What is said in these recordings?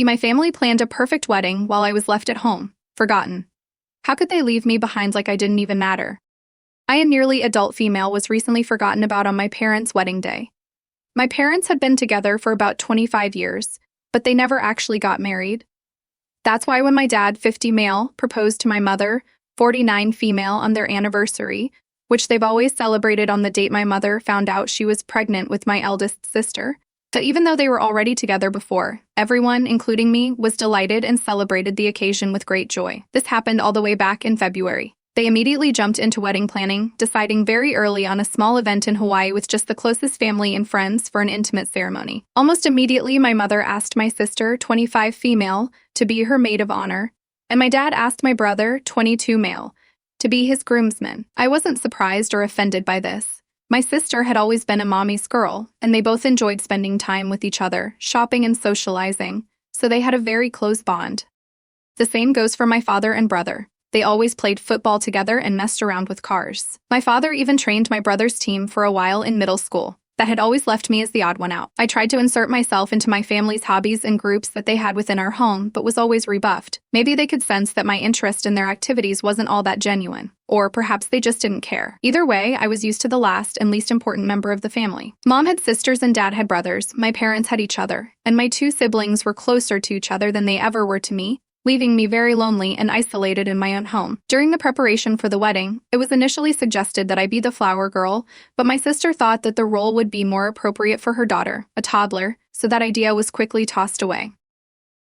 My family planned a perfect wedding while I was left at home, forgotten. How could they leave me behind like I didn't even matter? I, a nearly adult female, was recently forgotten about on my parents' wedding day. My parents had been together for about 25 years, but they never actually got married. That's why when my dad, 50 male, proposed to my mother, 49 female, on their anniversary, which they've always celebrated on the date my mother found out she was pregnant with my eldest sister. But even though they were already together before, everyone, including me, was delighted and celebrated the occasion with great joy. This happened all the way back in February. They immediately jumped into wedding planning, deciding very early on a small event in Hawaii with just the closest family and friends for an intimate ceremony. Almost immediately, my mother asked my sister, 25 female, to be her maid of honor, and my dad asked my brother, 22 male, to be his groomsman. I wasn't surprised or offended by this. My sister had always been a mommy's girl, and they both enjoyed spending time with each other, shopping and socializing, so they had a very close bond. The same goes for my father and brother. They always played football together and messed around with cars. My father even trained my brother's team for a while in middle school. That had always left me as the odd one out. I tried to insert myself into my family's hobbies and groups that they had within our home, but was always rebuffed. Maybe they could sense that my interest in their activities wasn't all that genuine. Or perhaps they just didn't care. Either way, I was used to the last and least important member of the family. Mom had sisters and dad had brothers, my parents had each other, and my two siblings were closer to each other than they ever were to me, leaving me very lonely and isolated in my own home. During the preparation for the wedding, it was initially suggested that I be the flower girl, but my sister thought that the role would be more appropriate for her daughter, a toddler, so that idea was quickly tossed away.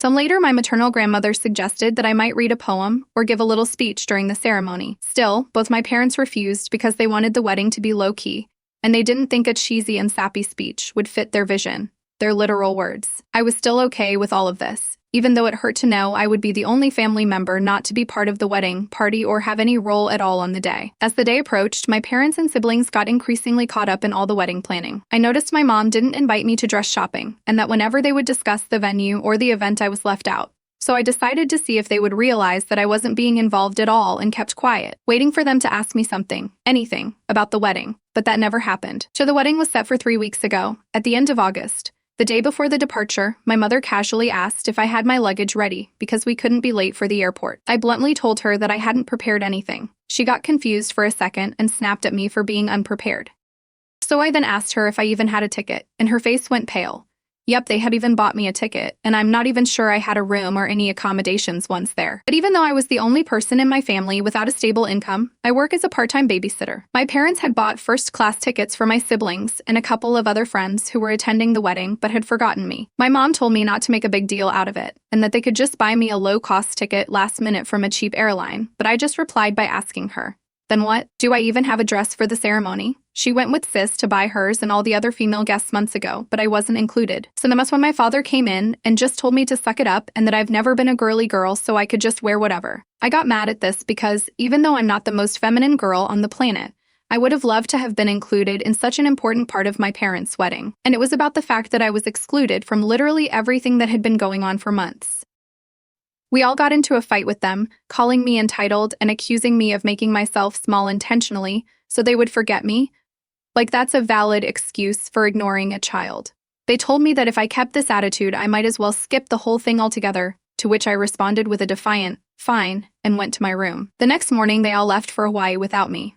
Some later, my maternal grandmother suggested that I might read a poem or give a little speech during the ceremony. Still, both my parents refused because they wanted the wedding to be low-key, and they didn't think a cheesy and sappy speech would fit their vision, their literal words. I was still okay with all of this, even though it hurt to know I would be the only family member not to be part of the wedding party or have any role at all on the day. As the day approached, my parents and siblings got increasingly caught up in all the wedding planning. I noticed my mom didn't invite me to dress shopping, and that whenever they would discuss the venue or the event, I was left out. So I decided to see if they would realize that I wasn't being involved at all and kept quiet, waiting for them to ask me something, anything, about the wedding. But that never happened. So the wedding was set for 3 weeks ago, at the end of August. The day before the departure, my mother casually asked if I had my luggage ready because we couldn't be late for the airport. I bluntly told her that I hadn't prepared anything. She got confused for a second and snapped at me for being unprepared. So I then asked her if I even had a ticket, and her face went pale. Yep, they had even bought me a ticket, and I'm not even sure I had a room or any accommodations once there. But even though I was the only person in my family without a stable income, I work as a part-time babysitter. My parents had bought first-class tickets for my siblings and a couple of other friends who were attending the wedding but had forgotten me. My mom told me not to make a big deal out of it, and that they could just buy me a low-cost ticket last minute from a cheap airline, but I just replied by asking her, "Then what? Do I even have a dress for the ceremony?" She went with sis to buy hers and all the other female guests months ago, but I wasn't included. So that's when my father came in and just told me to suck it up and that I've never been a girly girl, so I could just wear whatever. I got mad at this because, even though I'm not the most feminine girl on the planet, I would have loved to have been included in such an important part of my parents' wedding. And it was about the fact that I was excluded from literally everything that had been going on for months. We all got into a fight with them, calling me entitled and accusing me of making myself small intentionally so they would forget me. Like that's a valid excuse for ignoring a child. They told me that if I kept this attitude, I might as well skip the whole thing altogether, to which I responded with a defiant, "Fine," and went to my room. The next morning, they all left for Hawaii without me.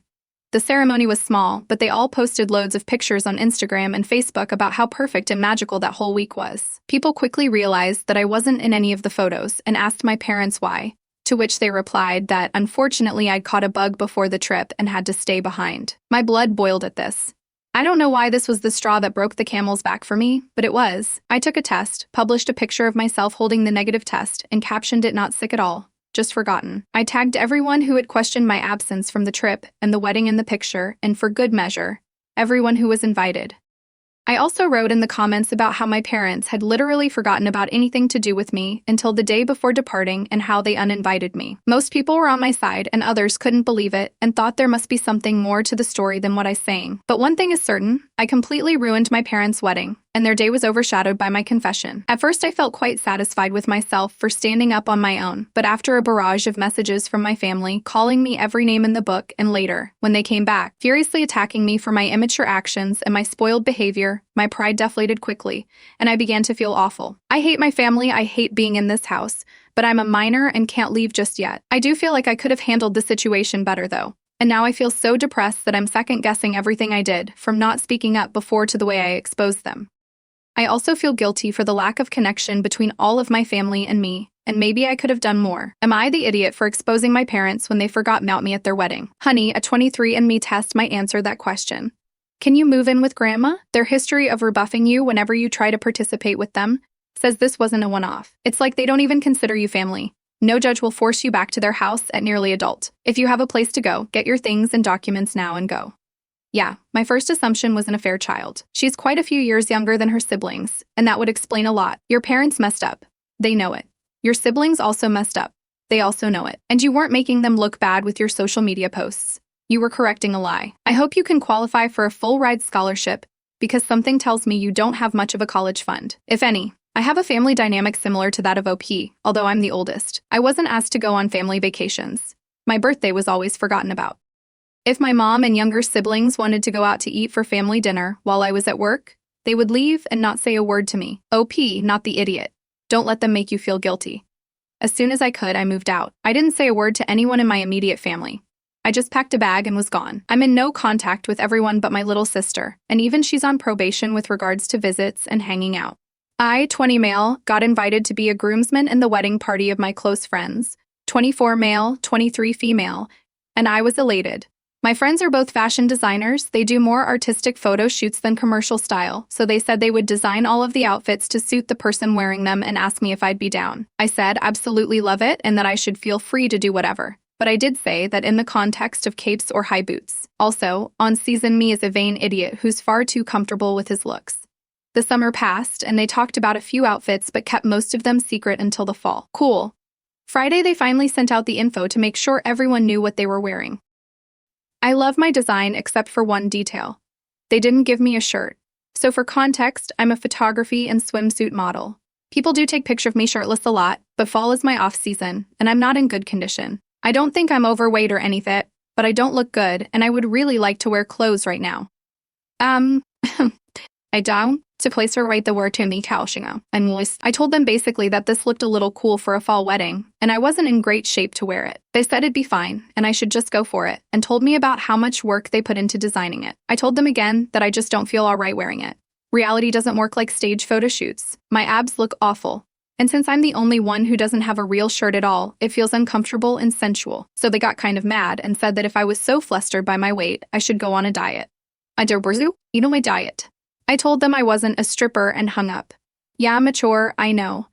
The ceremony was small, but they all posted loads of pictures on Instagram and Facebook about how perfect and magical that whole week was. People quickly realized that I wasn't in any of the photos and asked my parents why, to which they replied that, unfortunately, I'd caught a bug before the trip and had to stay behind. My blood boiled at this. I don't know why this was the straw that broke the camel's back for me, but it was. I took a test, published a picture of myself holding the negative test, and captioned it "not sick at all, just forgotten." I tagged everyone who had questioned my absence from the trip and the wedding in the picture, and for good measure, everyone who was invited. I also wrote in the comments about how my parents had literally forgotten about anything to do with me until the day before departing and how they uninvited me. Most people were on my side and others couldn't believe it and thought there must be something more to the story than what I was saying. But one thing is certain, I completely ruined my parents' wedding, and their day was overshadowed by my confession. At first, I felt quite satisfied with myself for standing up on my own, but after a barrage of messages from my family calling me every name in the book, and later, when they came back, furiously attacking me for my immature actions and my spoiled behavior, my pride deflated quickly, and I began to feel awful. I hate my family, I hate being in this house, but I'm a minor and can't leave just yet. I do feel like I could have handled the situation better though. And now I feel so depressed that I'm second-guessing everything I did, from not speaking up before to the way I exposed them. I also feel guilty for the lack of connection between all of my family and me, and maybe I could have done more. Am I the idiot for exposing my parents when they forgot about me at their wedding? Honey, a 23andMe test might answer that question. Can you move in with Grandma? Their history of rebuffing you whenever you try to participate with them says this wasn't a one-off. It's like they don't even consider you family. No judge will force you back to their house at nearly adult. If you have a place to go, get your things and documents now and go. Yeah, my first assumption was an affair child. She's quite a few years younger than her siblings, and that would explain a lot. Your parents messed up. They know it. Your siblings also messed up. They also know it. And you weren't making them look bad with your social media posts. You were correcting a lie. I hope you can qualify for a full-ride scholarship, because something tells me you don't have much of a college fund, if any. I have a family dynamic similar to that of OP, although I'm the oldest. I wasn't asked to go on family vacations. My birthday was always forgotten about. If my mom and younger siblings wanted to go out to eat for family dinner while I was at work, they would leave and not say a word to me. OP, not the idiot. Don't let them make you feel guilty. As soon as I could, I moved out. I didn't say a word to anyone in my immediate family. I just packed a bag and was gone. I'm in no contact with everyone but my little sister, and even she's on probation with regards to visits and hanging out. I, 20 male, got invited to be a groomsman in the wedding party of my close friends, 24 male, 23 female, and I was elated. My friends are both fashion designers. They do more artistic photo shoots than commercial style, so they said they would design all of the outfits to suit the person wearing them and asked me if I'd be down. I said absolutely love it and that I should feel free to do whatever. But I did say that in the context of capes or high boots. Also, on season me is a vain idiot who's far too comfortable with his looks. The summer passed, and they talked about a few outfits but kept most of them secret until the fall. Cool. Friday, they finally sent out the info to make sure everyone knew what they were wearing. I love my design except for one detail. They didn't give me a shirt. So for context, I'm a photography and swimsuit model. People do take pictures of me shirtless a lot, but fall is my off-season, and I'm not in good condition. I don't think I'm overweight or anything, but I don't look good, and I would really like to wear clothes right now. I down to place or write the word to me and I told them basically that this looked a little cool for a fall wedding, and I wasn't in great shape to wear it. They said it'd be fine, and I should just go for it, and told me about how much work they put into designing it. I told them again that I just don't feel all right wearing it. Reality doesn't work like stage photo shoots. My abs look awful. And since I'm the only one who doesn't have a real shirt at all, it feels uncomfortable and sensual. So they got kind of mad and said that if I was so flustered by my weight, I should go on a diet. My diet. I told them I wasn't a stripper and hung up. Yeah, mature, I know.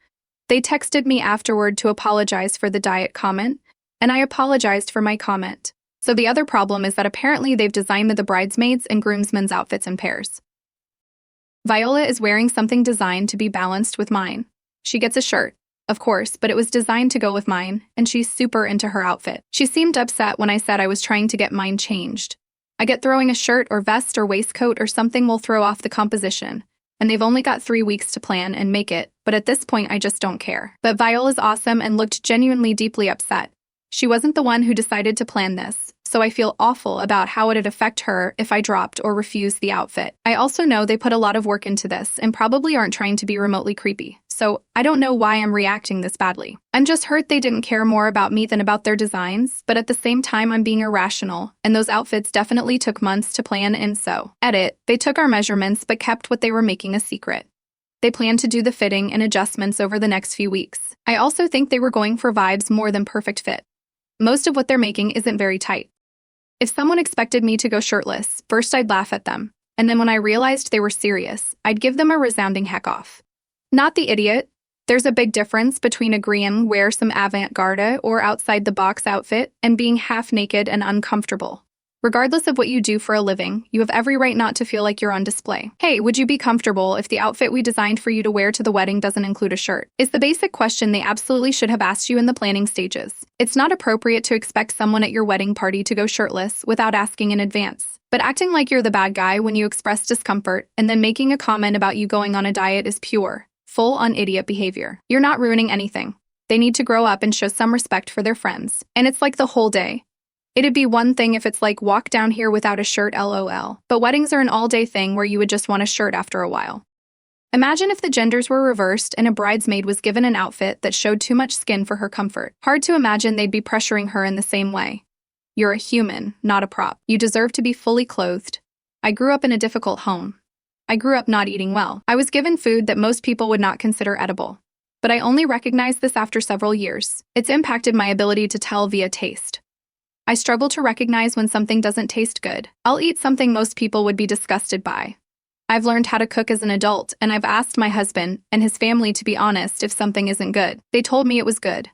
They texted me afterward to apologize for the diet comment, and I apologized for my comment. So the other problem is that apparently they've designed the bridesmaids and groomsmen's outfits in pairs. Viola is wearing something designed to be balanced with mine. She gets a shirt, of course, but it was designed to go with mine, and she's super into her outfit. She seemed upset when I said I was trying to get mine changed. I get throwing a shirt or vest or waistcoat or something will throw off the composition, and they've only got 3 weeks to plan and make it, but at this point I just don't care. But Viola's awesome and looked genuinely deeply upset. She wasn't the one who decided to plan this, so I feel awful about how it'd affect her if I dropped or refused the outfit. I also know they put a lot of work into this and probably aren't trying to be remotely creepy, so I don't know why I'm reacting this badly. I'm just hurt they didn't care more about me than about their designs, but at the same time I'm being irrational, and those outfits definitely took months to plan and sew. Edit, they took our measurements but kept what they were making a secret. They planned to do the fitting and adjustments over the next few weeks. I also think they were going for vibes more than perfect fit. Most of what they're making isn't very tight. If someone expected me to go shirtless, first I'd laugh at them, and then when I realized they were serious, I'd give them a resounding heck off. Not the idiot. There's a big difference between agreeing wear some avant-garde or outside-the-box outfit and being half-naked and uncomfortable. Regardless of what you do for a living, you have every right not to feel like you're on display. Hey, would you be comfortable if the outfit we designed for you to wear to the wedding doesn't include a shirt? Is the basic question they absolutely should have asked you in the planning stages. It's not appropriate to expect someone at your wedding party to go shirtless without asking in advance. But acting like you're the bad guy when you express discomfort and then making a comment about you going on a diet is pure, full-on idiot behavior. You're not ruining anything. They need to grow up and show some respect for their friends. And it's like the whole day. It'd be one thing if it's like walk down here without a shirt LOL. But weddings are an all-day thing where you would just want a shirt after a while. Imagine if the genders were reversed and a bridesmaid was given an outfit that showed too much skin for her comfort. Hard to imagine they'd be pressuring her in the same way. You're a human, not a prop. You deserve to be fully clothed. I grew up in a difficult home. I grew up not eating well. I was given food that most people would not consider edible. But I only recognized this after several years. It's impacted my ability to tell via taste. I struggle to recognize when something doesn't taste good. I'll eat something most people would be disgusted by. I've learned how to cook as an adult, and I've asked my husband and his family to be honest if something isn't good. They told me it was good.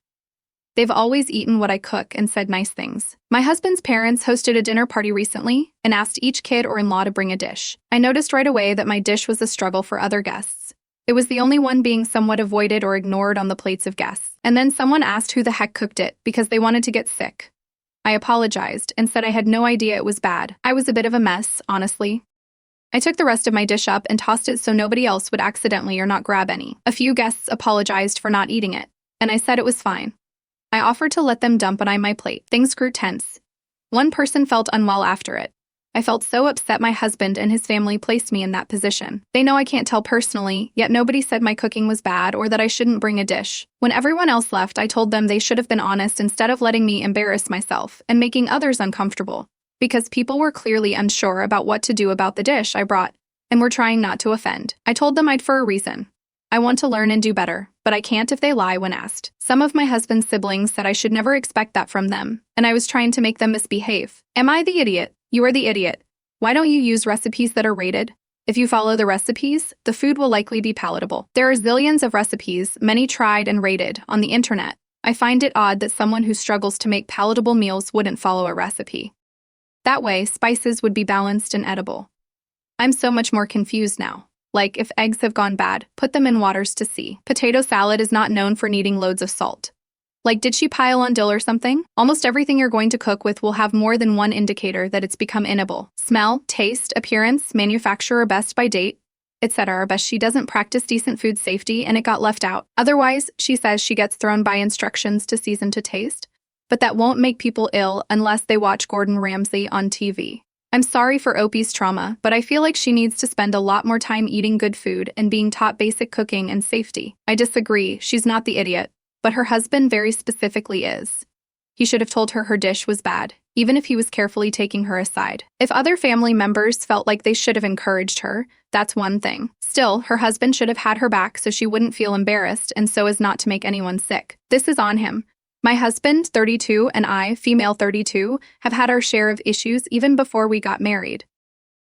They've always eaten what I cook and said nice things. My husband's parents hosted a dinner party recently and asked each kid or in-law to bring a dish. I noticed right away that my dish was a struggle for other guests. It was the only one being somewhat avoided or ignored on the plates of guests. And then someone asked who the heck cooked it because they wanted to get sick. I apologized and said I had no idea it was bad. I was a bit of a mess, honestly. I took the rest of my dish up and tossed it so nobody else would accidentally or not grab any. A few guests apologized for not eating it, and I said it was fine. I offered to let them dump it on my plate. Things grew tense. One person felt unwell after it. I felt so upset my husband and his family placed me in that position. They know I can't tell personally, yet nobody said my cooking was bad or that I shouldn't bring a dish. When everyone else left, I told them they should have been honest instead of letting me embarrass myself and making others uncomfortable, because people were clearly unsure about what to do about the dish I brought and were trying not to offend. I told them I'd for a reason. I want to learn and do better, but I can't if they lie when asked. Some of my husband's siblings said I should never expect that from them, and I was trying to make them misbehave. Am I the idiot? You are the idiot. Why don't you use recipes that are rated? If you follow the recipes, the food will likely be palatable. There are zillions of recipes, many tried and rated, on the internet. I find it odd that someone who struggles to make palatable meals wouldn't follow a recipe. That way, spices would be balanced and edible. I'm so much more confused now. Like, if eggs have gone bad, put them in waters to see. Potato salad is not known for needing loads of salt. Like, did she pile on dill or something? Almost everything you're going to cook with will have more than one indicator that it's become inedible. Smell, taste, appearance, manufacturer best by date, etc. But she doesn't practice decent food safety and it got left out. Otherwise, she says she gets thrown by instructions to season to taste. But that won't make people ill unless they watch Gordon Ramsay on TV. I'm sorry for Opie's trauma, but I feel like she needs to spend a lot more time eating good food and being taught basic cooking and safety. I disagree, she's not the idiot. But her husband very specifically is. He should have told her her dish was bad, even if he was carefully taking her aside. If other family members felt like they should have encouraged her, that's one thing. Still, her husband should have had her back so she wouldn't feel embarrassed and so as not to make anyone sick. This is on him. My husband, 32, and I, female 32, have had our share of issues even before we got married.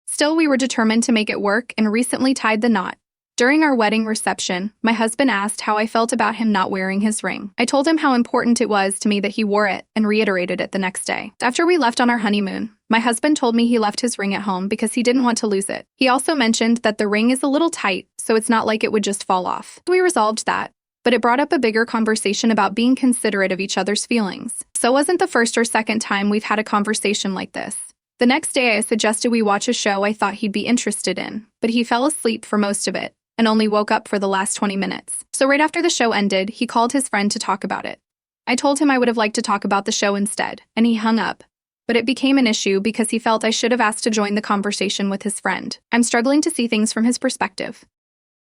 Still, we were determined to make it work and recently tied the knot. During our wedding reception, my husband asked how I felt about him not wearing his ring. I told him how important it was to me that he wore it and reiterated it the next day. After we left on our honeymoon, my husband told me he left his ring at home because he didn't want to lose it. He also mentioned that the ring is a little tight, so it's not like it would just fall off. We resolved that, but it brought up a bigger conversation about being considerate of each other's feelings. So it wasn't the first or second time we've had a conversation like this. The next day I suggested we watch a show I thought he'd be interested in, but he fell asleep for most of it and only woke up for the last 20 minutes. So right after the show ended, he called his friend to talk about it. I told him I would have liked to talk about the show instead, and he hung up. But it became an issue because he felt I should have asked to join the conversation with his friend. I'm struggling to see things from his perspective.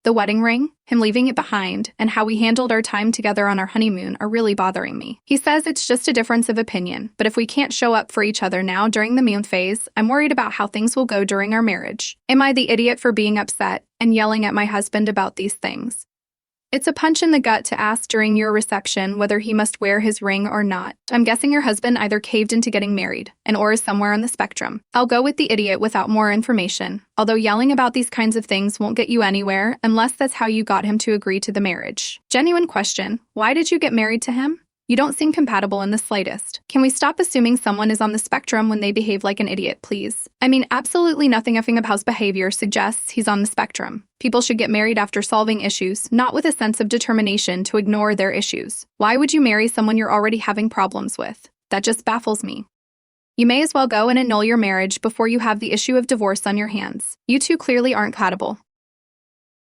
The wedding ring, him leaving it behind, and how we handled our time together on our honeymoon are really bothering me. He says it's just a difference of opinion, but if we can't show up for each other now during the honeymoon phase, I'm worried about how things will go during our marriage. Am I the idiot for being upset and yelling at my husband about these things? It's a punch in the gut to ask during your reception whether he must wear his ring or not. I'm guessing your husband either caved into getting married, or is somewhere on the spectrum. I'll go with the idiot without more information, although yelling about these kinds of things won't get you anywhere unless that's how you got him to agree to the marriage. Genuine question, why did you get married to him? You don't seem compatible in the slightest. Can we stop assuming someone is on the spectrum when they behave like an idiot, please? I mean, absolutely nothing effing about his behavior suggests he's on the spectrum. People should get married after solving issues, not with a sense of determination to ignore their issues. Why would you marry someone you're already having problems with? That just baffles me. You may as well go and annul your marriage before you have the issue of divorce on your hands. You two clearly aren't compatible.